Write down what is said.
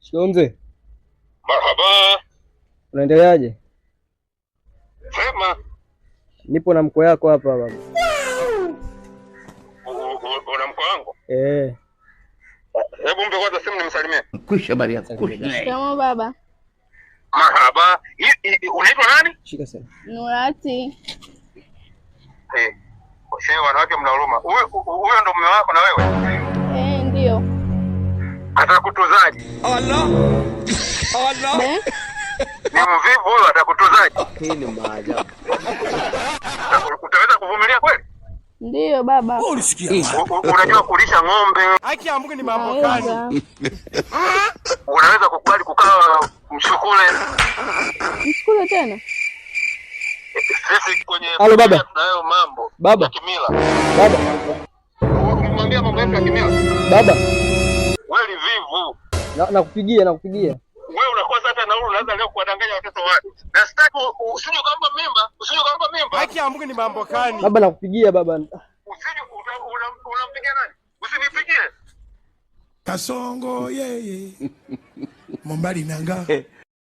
Shikamoo mzee. Marhaba. Unaendeleaje? Sema. Nipo na mko yako hapa baba. Una mko wangu? Hebu mpe kwanza simu nimsalimie. Kwisha habari yako. Shikamoo baba. Marhaba. Unaitwa nani? Shika sana. Nurati. Shehe, wanawake mna huruma. Huyo ndo mume wako na wewe? Ndio. Atakutuzaje? Allah. Ni mvivu huyo, atakutuzaje? Hii ni maajabu. Utaweza kuvumilia kweli? Ndio baba. Unajua kulisha ng'ombe. Haki ya Mungu ni mambo gani? Unaweza kukubali kukaa mshukule? Mshukule tena? Sisi kwenye Halo baba. Tunayo mambo Baba. Ya kimila. Baba. Umemwambia mambo yetu ya kimila? Baba. Wewe ni vivu. Nakupigia. Wewe unakosa hata nauli, unaanza leo kuwadanganya watoto watu. Na sitaki usije kamba mimba, Haki ya Mungu ni mambo gani? Baba nakupigia baba. Usije unampigia nani? Usinipigie. Kasongo yeye. Mombali nanga.